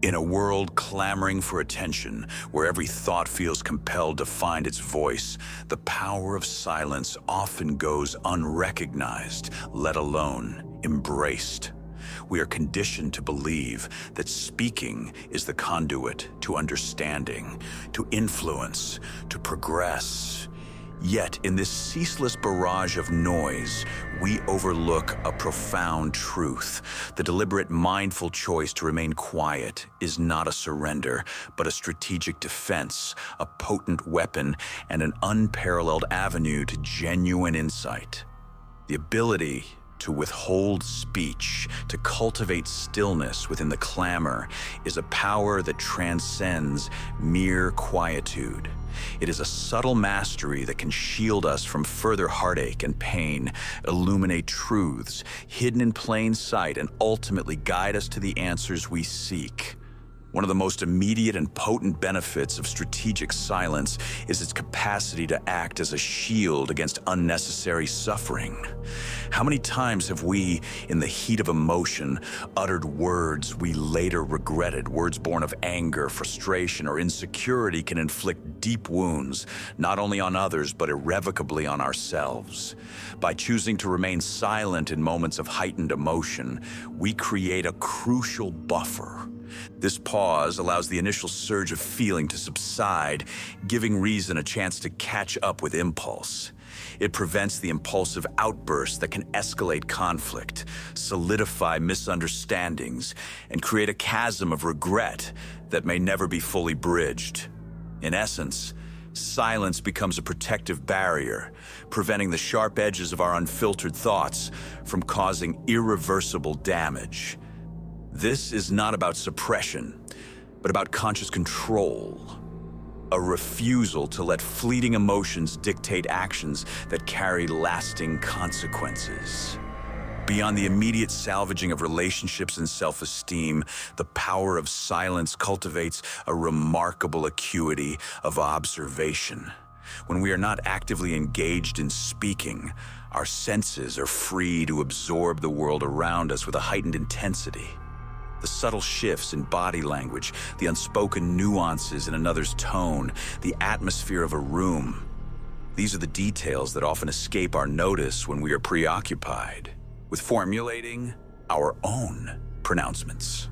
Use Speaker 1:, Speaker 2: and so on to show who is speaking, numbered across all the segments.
Speaker 1: In a world clamoring for attention, where every thought feels compelled to find its voice, the power of silence often goes unrecognized, let alone embraced. We are conditioned to believe that speaking is the conduit to understanding, to influence, to progress. Yet, in this ceaseless barrage of noise, we overlook a profound truth. The deliberate, mindful choice to remain quiet is not a surrender, but a strategic defense, a potent weapon, and an unparalleled avenue to genuine insight. The ability to withhold speech, to cultivate stillness within the clamor, is a power that transcends mere quietude. It is a subtle mastery that can shield us from further heartache and pain, illuminate truths hidden in plain sight, and ultimately guide us to the answers we seek. One of the most immediate and potent benefits of strategic silence is its capacity to act as a shield against unnecessary suffering. How many times have we, in the heat of emotion, uttered words we later regretted? Words born of anger, frustration, or insecurity can inflict deep wounds, not only on others, but irrevocably on ourselves. By choosing to remain silent in moments of heightened emotion, we create a crucial buffer. This pause allows the initial surge of feeling to subside, giving reason a chance to catch up with impulse. It prevents the impulsive outbursts that can escalate conflict, solidify misunderstandings, and create a chasm of regret that may never be fully bridged. In essence, silence becomes a protective barrier, preventing the sharp edges of our unfiltered thoughts from causing irreversible damage. This is not about suppression, but about conscious control. A refusal to let fleeting emotions dictate actions that carry lasting consequences. Beyond the immediate salvaging of relationships and self-esteem, the power of silence cultivates a remarkable acuity of observation. When we are not actively engaged in speaking, our senses are free to absorb the world around us with a heightened intensity. The subtle shifts in body language, the unspoken nuances in another's tone, the atmosphere of a room. These are the details that often escape our notice when we are preoccupied with formulating our own pronouncements.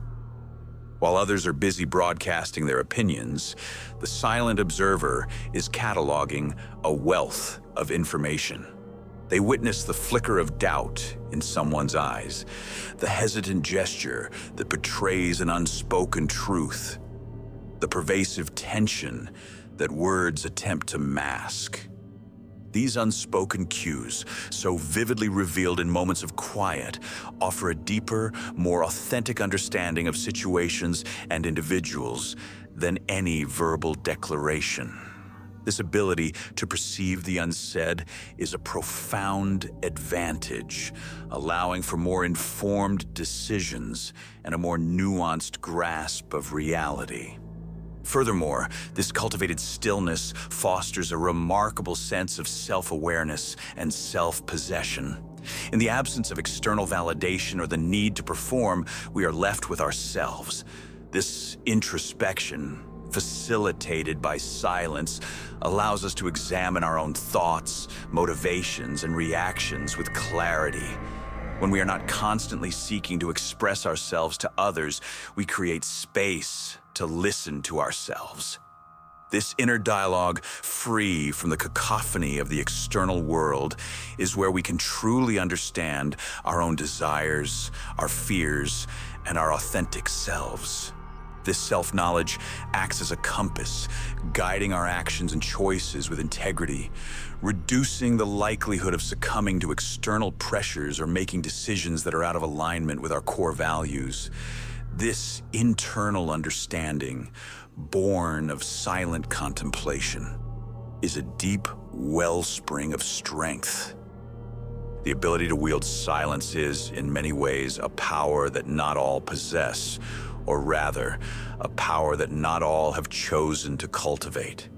Speaker 1: While others are busy broadcasting their opinions, the silent observer is cataloging a wealth of information. They witness the flicker of doubt in someone's eyes, the hesitant gesture that betrays an unspoken truth, the pervasive tension that words attempt to mask. These unspoken cues, so vividly revealed in moments of quiet, offer a deeper, more authentic understanding of situations and individuals than any verbal declaration. This ability to perceive the unsaid is a profound advantage, allowing for more informed decisions and a more nuanced grasp of reality. Furthermore, this cultivated stillness fosters a remarkable sense of self-awareness and self-possession. In the absence of external validation or the need to perform, we are left with ourselves. This introspection, facilitated by silence, allows us to examine our own thoughts, motivations, and reactions with clarity. When we are not constantly seeking to express ourselves to others, we create space to listen to ourselves. This inner dialogue, free from the cacophony of the external world, is where we can truly understand our own desires, our fears, and our authentic selves. This self-knowledge acts as a compass, guiding our actions and choices with integrity, reducing the likelihood of succumbing to external pressures or making decisions that are out of alignment with our core values. This internal understanding, born of silent contemplation, is a deep wellspring of strength. The ability to wield silence is, in many ways, a power that not all possess, or rather, a power that not all have chosen to cultivate.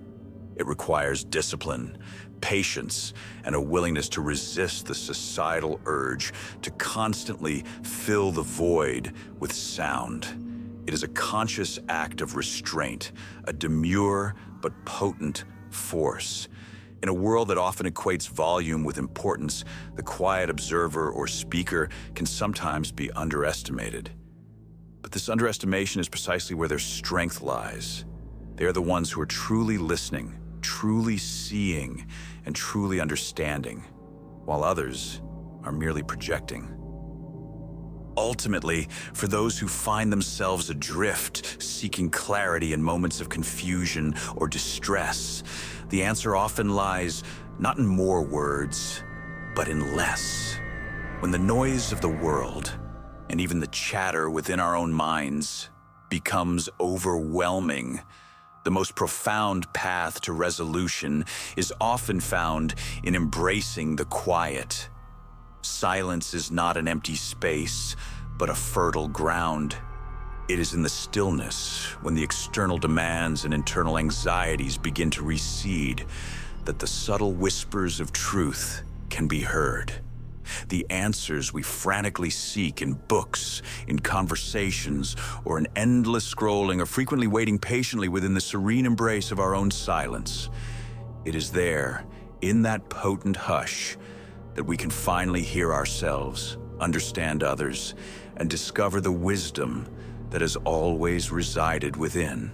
Speaker 1: It requires discipline, patience, and a willingness to resist the societal urge to constantly fill the void with sound. It is a conscious act of restraint, a demure but potent force. In a world that often equates volume with importance, the quiet observer or speaker can sometimes be underestimated. But this underestimation is precisely where their strength lies. They are the ones who are truly listening, truly seeing, and truly understanding, while others are merely projecting. Ultimately, for those who find themselves adrift, seeking clarity in moments of confusion or distress, the answer often lies not in more words, but in less. When the noise of the world, and even the chatter within our own minds, becomes overwhelming, the most profound path to resolution is often found in embracing the quiet. Silence is not an empty space, but a fertile ground. It is in the stillness, when the external demands and internal anxieties begin to recede, that the subtle whispers of truth can be heard. The answers we frantically seek in books, in conversations, or in endless scrolling are frequently waiting patiently within the serene embrace of our own silence. It is there, in that potent hush, that we can finally hear ourselves, understand others, and discover the wisdom that has always resided within.